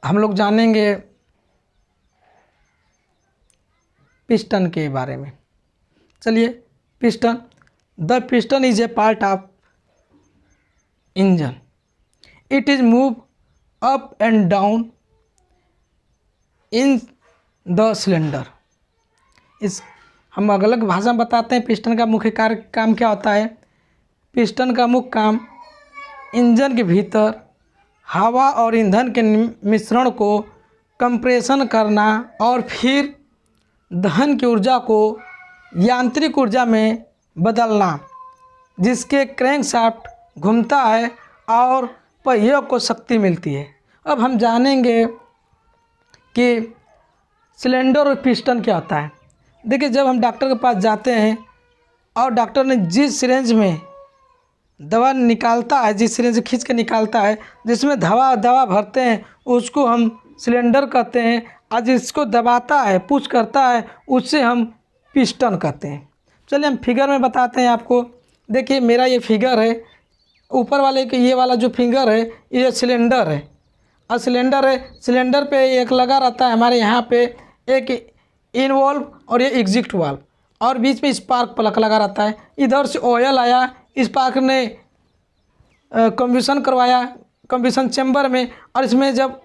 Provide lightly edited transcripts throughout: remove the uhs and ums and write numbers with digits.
हम लोग जानेंगे पिस्टन के बारे में। चलिए, piston, the piston is a part of engine. It is move up and down in the cylinder. इस हम अलग अलग भाषा में बताते हैं पिस्टन का मुख्य कार्य काम क्या होता है। पिस्टन का मुख्य काम इंजन के भीतर हवा और ईंधन के मिश्रण को कंप्रेशन करना और फिर दहन की ऊर्जा को यांत्रिक ऊर्जा में बदलना, जिसके क्रैंकशाफ्ट घूमता है और पहियों को शक्ति मिलती है। अब हम जानेंगे कि सिलेंडर और पिस्टन क्या होता है। देखिए, जब हम डॉक्टर के पास जाते हैं और डॉक्टर ने जिस सिरेंज में दवा निकालता है, जिस सिरेंज से खींच के निकालता है, जिसमें दवा भरते हैं, उसको हम सिलेंडर कहते हैं। और जिसको दबाता है, पुश करता है, उससे हम पिस्टन कहते हैं। चलिए हम फिगर में बताते हैं आपको। देखिए, मेरा ये फिगर है, ऊपर वाले के ये वाला जो फिंगर है ये सिलेंडर है और सिलेंडर पे एक लगा रहता है हमारे यहाँ पे एक इन वाल्व और ये एग्जिट वाल्व, और बीच में स्पार्क प्लग लगा रहता है। इधर से ऑयल आया, स्पार्क ने कंबशन करवाया कंबशन चैम्बर में, और इसमें जब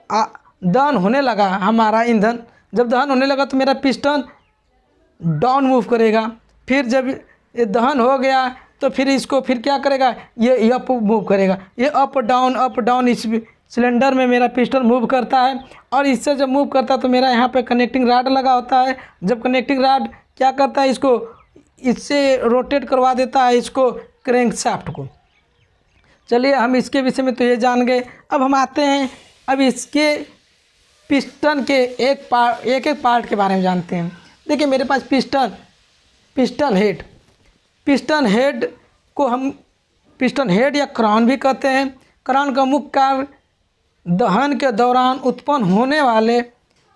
दहन होने लगा, हमारा ईंधन जब दहन होने लगा तो मेरा पिस्टन डाउन मूव करेगा। फिर जब ये दहन हो गया तो फिर इसको फिर क्या करेगा, ये अप मूव करेगा। ये अप डाउन इस सिलेंडर में मेरा पिस्टन मूव करता है। और इससे जब मूव करता है तो मेरा यहाँ पे कनेक्टिंग रॉड लगा होता है। जब कनेक्टिंग रॉड क्या करता है, इसको इससे रोटेट करवा देता है, इसको क्रैंकशाफ्ट को। चलिए, हम इसके विषय में तो ये जान गए। अब हम आते हैं, अब इसके पिस्टन के एक पार्ट के बारे में जानते हैं। देखिए, मेरे पास पिस्टन हेड को हम पिस्टन हेड या क्राउन भी कहते हैं। क्राउन का मुख्य कार्य दहन के दौरान उत्पन्न होने वाले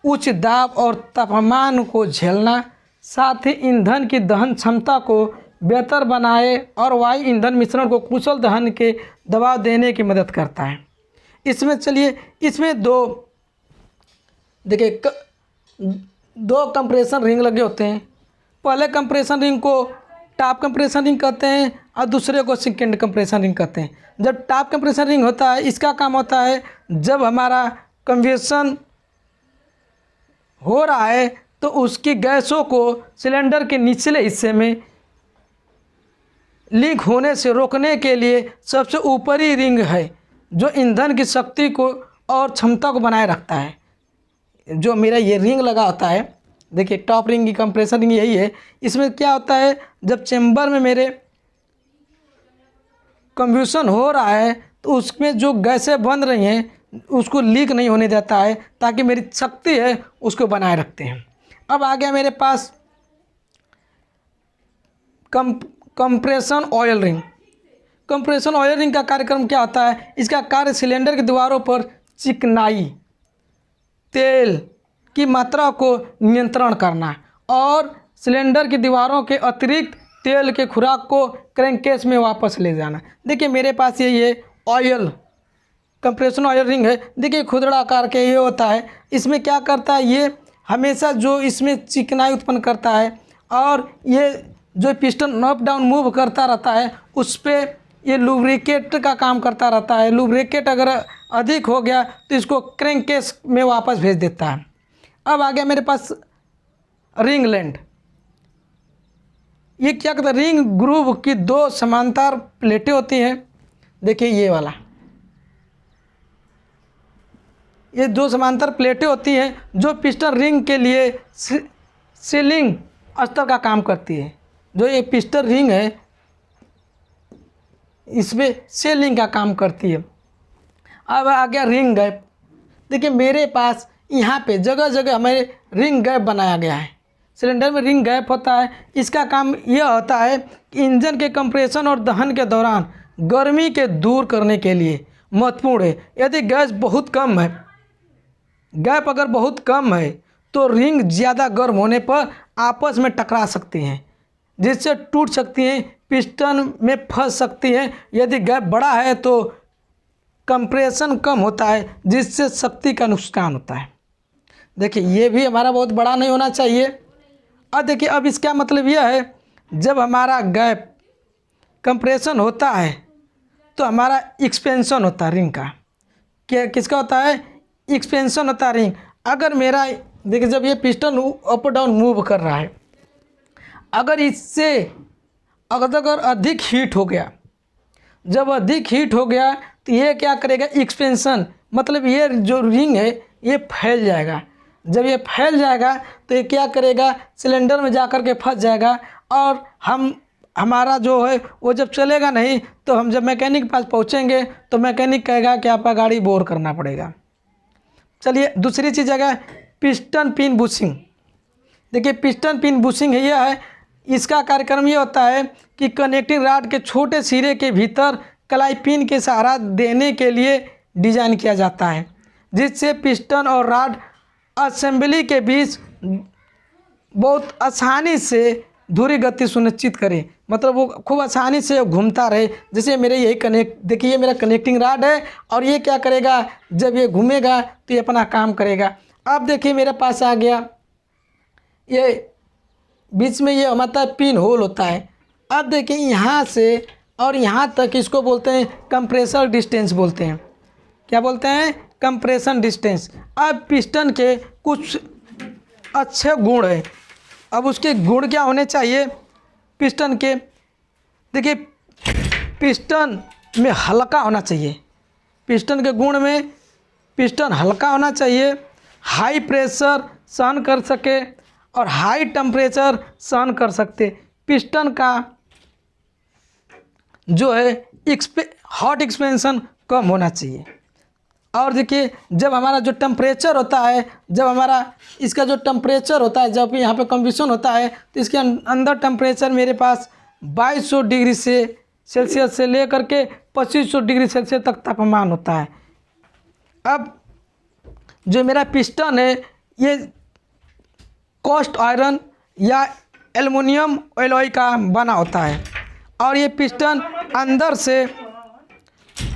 उच्च दाब और तापमान को झेलना, साथ ही ईंधन की दहन क्षमता को बेहतर बनाए और वायु ईंधन मिश्रण को कुशल दहन के दबाव देने की मदद करता है। इसमें दो कंप्रेशन रिंग लगे होते हैं। पहले कंप्रेशन रिंग को टॉप कंप्रेशन रिंग कहते हैं और दूसरे को सेकेंड कंप्रेशन रिंग कहते हैं। जब टॉप कंप्रेशन रिंग होता है, इसका काम होता है जब हमारा कंबशन हो रहा है तो उसकी गैसों को सिलेंडर के निचले हिस्से में लीक होने से रोकने के लिए सबसे ऊपरी रिंग है, जो ईंधन की शक्ति को और क्षमता को बनाए रखता है। जो मेरा ये रिंग लगा होता है, देखिए टॉप रिंग की कंप्रेसर रिंग यही है। इसमें क्या होता है, जब चैम्बर में मेरे कंबशन हो रहा है तो उसमें जो गैसें बन रही हैं उसको लीक नहीं होने देता है, ताकि मेरी शक्ति है उसको बनाए रखते हैं। अब आ गया मेरे पास compression oil ring. Compression oil ring का कार्यक्रम क्या होता है, इसका कार्य सिलेंडर की दीवारों पर चिकनाई, तेल की मात्रा को नियंत्रण करना और सिलेंडर की दीवारों के अतिरिक्त तेल के खुराक को क्रैंककेस में वापस ले जाना। देखिए, मेरे पास ये ऑयल कंप्रेशन ऑयल रिंग है। देखिए, खुदरा आकार के ये होता है। इसमें क्या करता है, ये हमेशा जो इसमें चिकनाई उत्पन्न करता है और ये जो पिस्टन अप डाउन मूव करता रहता है उस पर ये लुब्रिकेट का काम करता रहता है। लुब्रिकेट अगर अधिक हो गया तो इसको क्रैंककेस में वापस भेज देता है। अब आ गया मेरे पास रिंग लैंड। ये क्या कहता है, रिंग ग्रूव की दो समांतर प्लेटें होती हैं। देखिए, ये दो समांतर प्लेटें होती हैं जो पिस्टन रिंग के लिए सीलिंग स्तर का काम करती है। जो ये पिस्टन रिंग है इसमें सीलिंग का काम करती है। अब आ गया रिंग गैप। देखिए, मेरे पास यहाँ पे जगह जगह हमारे रिंग गैप बनाया गया है। सिलेंडर में रिंग गैप होता है। इसका काम यह होता है कि इंजन के कंप्रेशन और दहन के दौरान गर्मी के दूर करने के लिए महत्वपूर्ण है। यदि गैस बहुत कम है, गैप अगर बहुत कम है तो रिंग ज़्यादा गर्म होने पर आपस में टकरा सकती हैं, जिससे टूट सकती हैं, पिस्टन में फंस सकती हैं। यदि गैप बड़ा है तो कंप्रेशन कम होता है, जिससे शक्ति का नुकसान होता है। देखिए ये भी हमारा बहुत बड़ा नहीं होना चाहिए। अब देखिए अब इसका मतलब यह है, जब हमारा गैप कंप्रेशन होता है तो हमारा एक्सपेंशन होता है रिंग का। क्या किसका होता है? एक्सपेंशन होता है रिंग। अगर मेरा देखिए जब ये पिस्टन अप डाउन मूव कर रहा है, अगर इससे अगर अधिक हीट हो गया, जब अधिक हीट हो गया तो ये क्या करेगा? एक्सपेंशन, मतलब ये जो रिंग है ये फैल जाएगा। जब ये फैल जाएगा तो ये क्या करेगा? सिलेंडर में जा कर के फंस जाएगा, और हमारा जो है वो जब चलेगा नहीं, तो हम जब मैकेनिक के पास पहुँचेंगे तो मैकेनिक कहेगा कि आपका गाड़ी बोर करना पड़ेगा। चलिए दूसरी चीज़ है पिस्टन पिन बुशिंग। देखिए पिस्टन पिन बुशिंग यह है, इसका कार्यक्रम ये होता है कि कनेक्टिंग रॉड के छोटे सिरे के भीतर कलाई पिन के सहारा देने के लिए डिजाइन किया जाता है, जिससे पिस्टन और रॉड असेंबली के बीच बहुत आसानी से धुरी गति सुनिश्चित करे। मतलब वो खूब आसानी से घूमता रहे। जैसे मेरे यही देखिए ये मेरा कनेक्टिंग रॉड है, और ये क्या करेगा? जब ये घूमेगा तो ये अपना काम करेगा। अब देखिए मेरे पास आ गया, ये बीच में ये हमारा पिन होल होता है। अब देखिए यहाँ से और यहाँ तक इसको बोलते हैं कंप्रेसर डिस्टेंस बोलते हैं। क्या बोलते हैं? Compression distance. अब पिस्टन के कुछ अच्छे गुण हैं। अब उसके गुण क्या होने चाहिए पिस्टन के? देखिए पिस्टन में हल्का होना चाहिए। पिस्टन के गुण में पिस्टन हल्का होना चाहिए, हाई प्रेशर सहन कर सके और हाई टेम्परेचर सहन कर सकते। पिस्टन का जो है हॉट एक्सपेंशन कम होना चाहिए। और देखिए जब हमारा जो टेम्परेचर होता है, जब हमारा इसका जो टेम्परेचर होता है, जब यहाँ पे कंबशन होता है तो इसके अंदर टेम्परेचर मेरे पास 2200 डिग्री सेल्सियस से लेकर के 2500 डिग्री सेल्सियस तक तापमान होता है। अब जो मेरा पिस्टन है ये कास्ट आयरन या एल्युमिनियम एलॉय का बना होता है, और ये पिस्टन अंदर से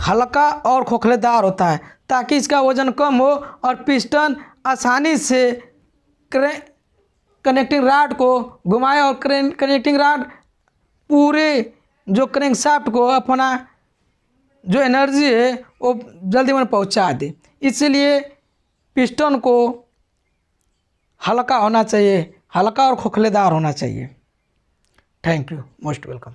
हल्का और खोखलेदार होता है, ताकि इसका वज़न कम हो और पिस्टन आसानी से कनेक्टिंग रॉड को घुमाए, और कनेक्टिंग रॉड पूरे जो क्रैंकशाफ्ट को अपना जो एनर्जी है वो जल्दी में पहुंचा दे। इसलिए पिस्टन को हल्का होना चाहिए, हल्का और खोखलेदार होना चाहिए। Thank you, most welcome.